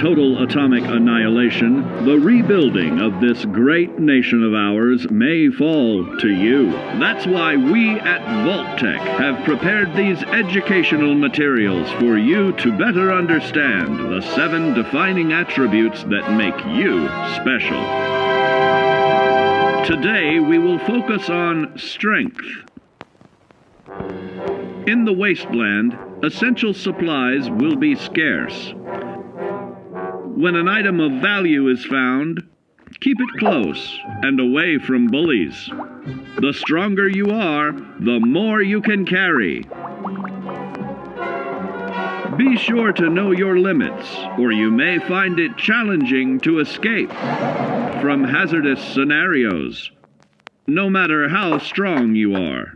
total atomic annihilation, the rebuilding of this great nation of ours may fall to you. That's why we at Vault-Tec have prepared these educational materials for you to better understand the 7 defining attributes that make you special. Today we will focus on strength. In the wasteland, essential supplies will be scarce. When an item of value is found, keep it close and away from bullies. The stronger you are, the more you can carry. Be sure to know your limits, or you may find it challenging to escape from hazardous scenarios, no matter how strong you are.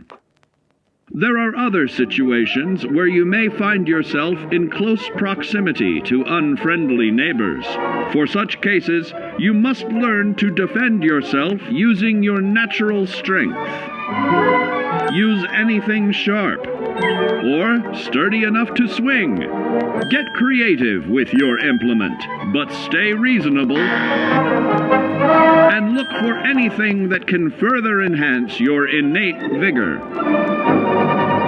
There are other situations where you may find yourself in close proximity to unfriendly neighbors. For such cases, you must learn to defend yourself using your natural strength. Use anything sharp or sturdy enough to swing. Get creative with your implement, but stay reasonable. And look for anything that can further enhance your innate vigor.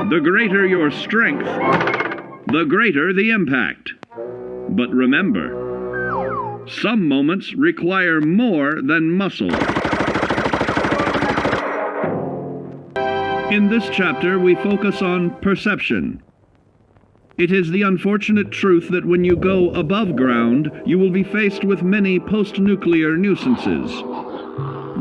The greater your strength, the greater the impact. But remember, some moments require more than muscle. In this chapter, we focus on perception. It is the unfortunate truth that when you go above ground, you will be faced with many post-nuclear nuisances.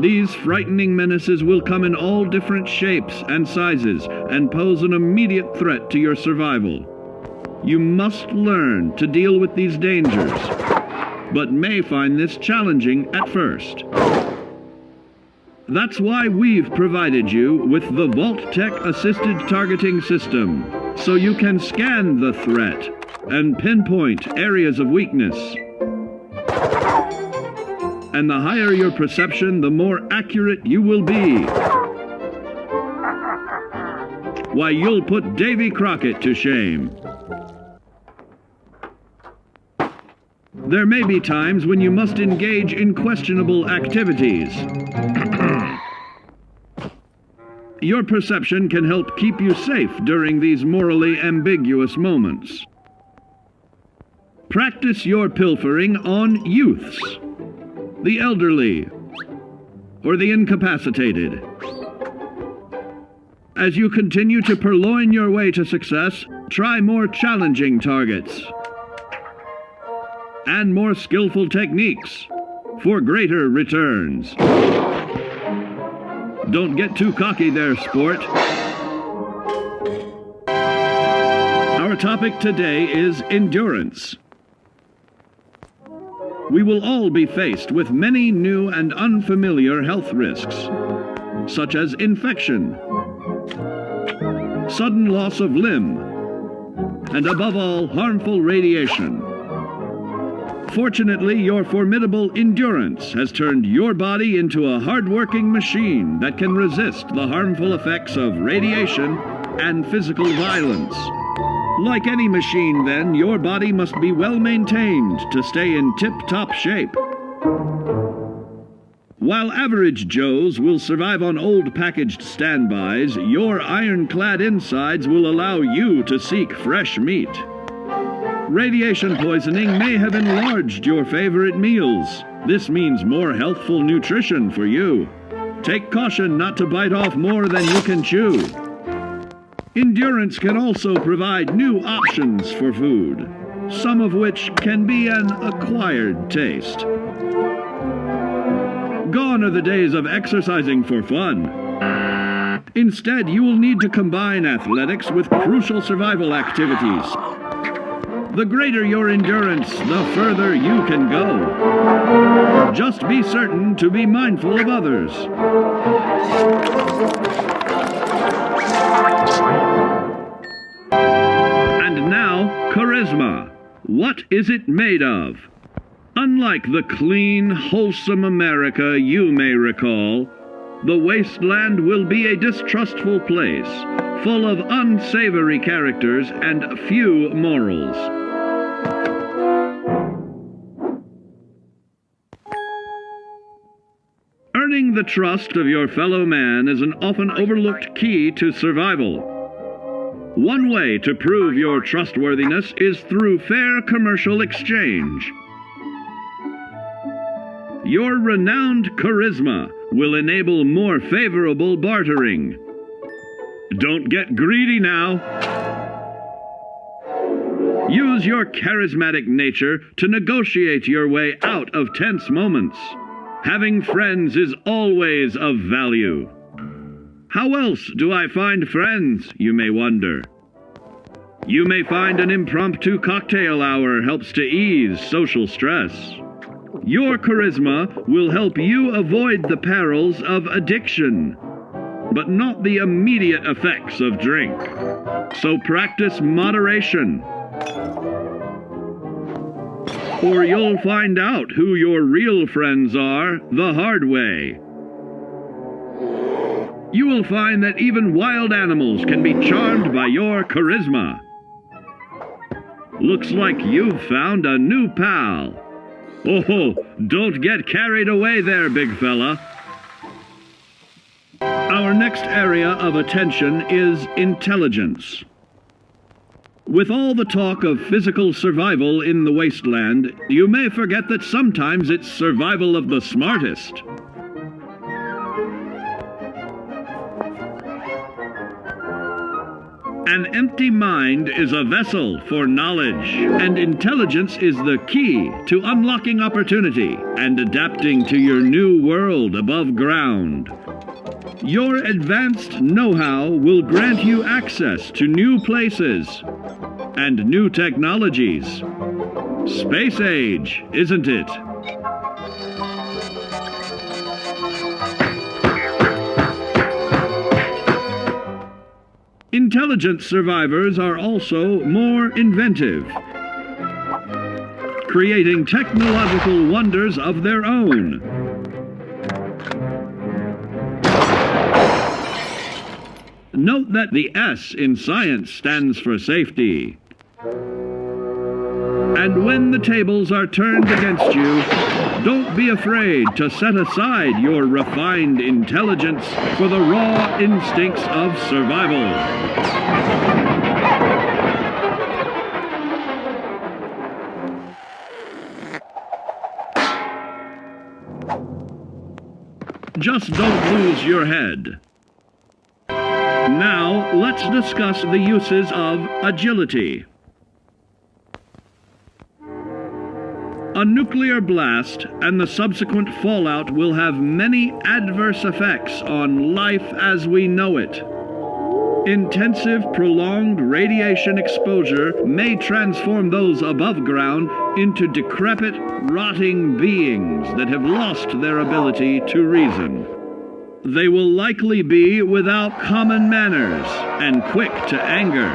These frightening menaces will come in all different shapes and sizes and pose an immediate threat to your survival. You must learn to deal with these dangers, but may find this challenging at first. That's why we've provided you with the Vault-Tec Assisted Targeting System, so you can scan the threat and pinpoint areas of weakness. And the higher your perception, the more accurate you will be. Why, you'll put Davy Crockett to shame. There may be times when you must engage in questionable activities. Your perception can help keep you safe during these morally ambiguous moments. Practice your pilfering on youths, the elderly, or the incapacitated. As you continue to purloin your way to success, try more challenging targets and more skillful techniques for greater returns. Don't get too cocky there, sport. Our topic today is endurance. We will all be faced with many new and unfamiliar health risks, such as infection, sudden loss of limb, and above all, harmful radiation. Fortunately, your formidable endurance has turned your body into a hard-working machine that can resist the harmful effects of radiation and physical violence. Like any machine, then, your body must be well maintained to stay in tip-top shape. While average Joes will survive on old packaged standbys, your ironclad insides will allow you to seek fresh meat. Radiation poisoning may have enlarged your favorite meals. This means more healthful nutrition for you. Take caution not to bite off more than you can chew. Endurance can also provide new options for food, some of which can be an acquired taste. Gone are the days of exercising for fun. Instead, you will need to combine athletics with crucial survival activities. The greater your endurance, the further you can go. Just be certain to be mindful of others. And now, charisma. What is it made of? Unlike the clean, wholesome America you may recall, the wasteland will be a distrustful place, full of unsavory characters and few morals. Winning the trust of your fellow man is an often overlooked key to survival. One way to prove your trustworthiness is through fair commercial exchange. Your renowned charisma will enable more favorable bartering. Don't get greedy now. Use your charismatic nature to negotiate your way out of tense moments. Having friends is always of value. How else do I find friends, you may wonder? You may find an impromptu cocktail hour helps to ease social stress. Your charisma will help you avoid the perils of addiction, but not the immediate effects of drink. So practice moderation, or you'll find out who your real friends are the hard way. You will find that even wild animals can be charmed by your charisma. Looks like you've found a new pal. Oh, don't get carried away there, big fella. Our next area of attention is intelligence. With all the talk of physical survival in the wasteland, you may forget that sometimes it's survival of the smartest. An empty mind is a vessel for knowledge, and intelligence is the key to unlocking opportunity and adapting to your new world above ground. Your advanced know-how will grant you access to new places and new technologies. Space age, isn't it? Intelligent survivors are also more inventive, creating technological wonders of their own. Note that the S in science stands for safety. And when the tables are turned against you, don't be afraid to set aside your refined intelligence for the raw instincts of survival. Just don't lose your head. Now, let's discuss the uses of agility. A nuclear blast and the subsequent fallout will have many adverse effects on life as we know it. Intensive, prolonged radiation exposure may transform those above ground into decrepit, rotting beings that have lost their ability to reason. They will likely be without common manners and quick to anger.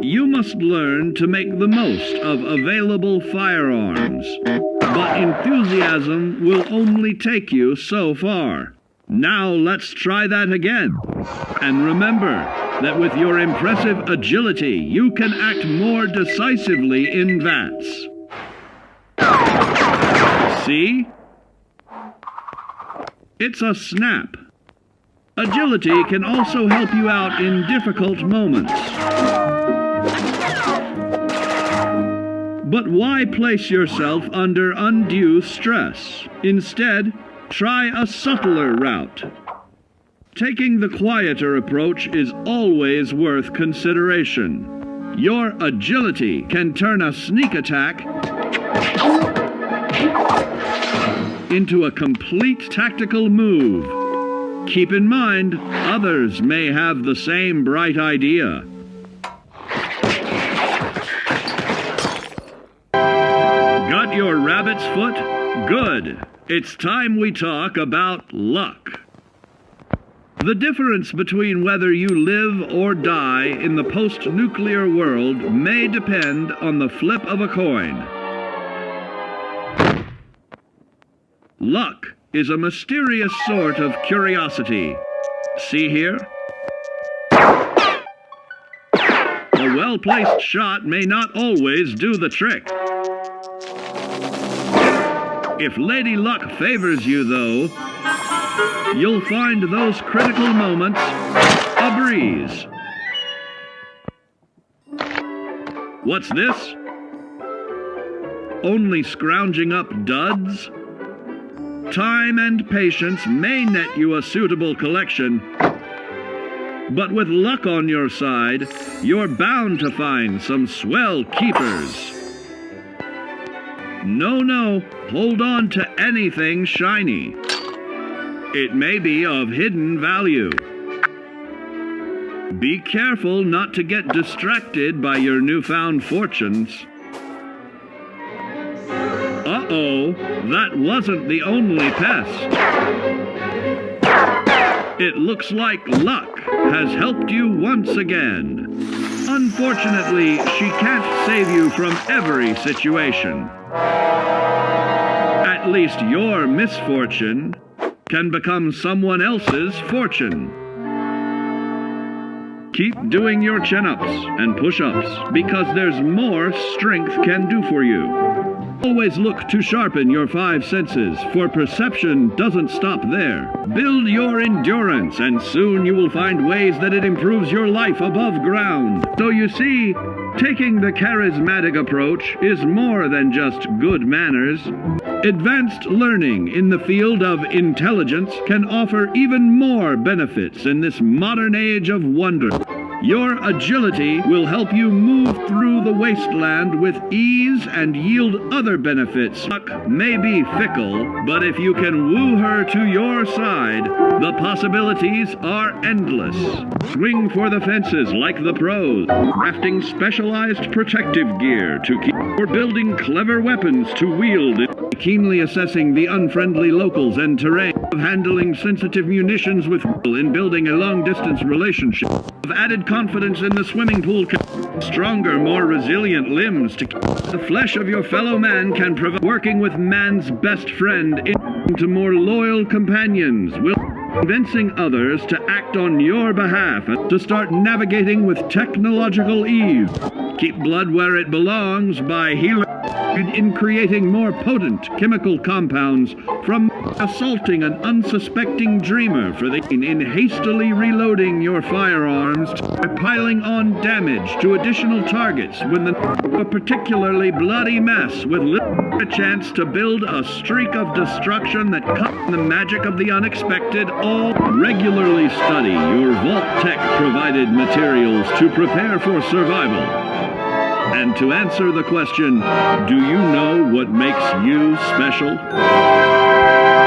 You must learn to make the most of available firearms, but enthusiasm will only take you so far. Now let's try that again. And remember that with your impressive agility, you can act more decisively in VATS. See? It's a snap. Agility can also help you out in difficult moments. But why place yourself under undue stress? Instead, try a subtler route. Taking the quieter approach is always worth consideration. Your agility can turn a sneak attack into a complete tactical move. Keep in mind, others may have the same bright idea. Got your rabbit's foot? Good. It's time we talk about luck. The difference between whether you live or die in the post-nuclear world may depend on the flip of a coin. Luck is a mysterious sort of curiosity. See here? A well-placed shot may not always do the trick. If Lady Luck favors you, though, you'll find those critical moments a breeze. What's this? Only scrounging up duds? Time and patience may net you a suitable collection, but with luck on your side, you're bound to find some swell keepers. No, hold on to anything shiny. It may be of hidden value. Be careful not to get distracted by your newfound fortunes. Uh-oh, that wasn't the only pest. It looks like luck has helped you once again. Unfortunately, she can't save you from every situation. At least your misfortune can become someone else's fortune. Keep doing your chin-ups and push-ups, because there's more strength can do for you. Always look to sharpen your 5 senses, for perception doesn't stop there. Build your endurance, and soon you will find ways that it improves your life above ground. So you see, taking the charismatic approach is more than just good manners. Advanced learning in the field of intelligence can offer even more benefits in this modern age of wonder. Your agility will help you move through the wasteland with ease and yield other benefits. Luck may be fickle, but if you can woo her to your side, the possibilities are endless. Swing for the fences like the pros, crafting specialized protective gear to keep, or building clever weapons to wield, keenly assessing the unfriendly locals and terrain, of handling sensitive munitions with in building a long-distance relationship, of added confidence in the swimming pool, stronger, more resilient limbs to keep the flesh of your fellow man can provide. Working with man's best friend into more loyal companions will convincing others to act on your behalf and to start navigating with technological ease. Keep blood where it belongs by healing in creating more potent chemical compounds from assaulting an unsuspecting dreamer for the in hastily reloading your firearms by piling on damage to additional targets when a particularly bloody mess with little chance to build a streak of destruction that cuts the magic of the unexpected. All regularly study your Vault-Tec provided materials to prepare for survival. And to answer the question, do you know what makes you special?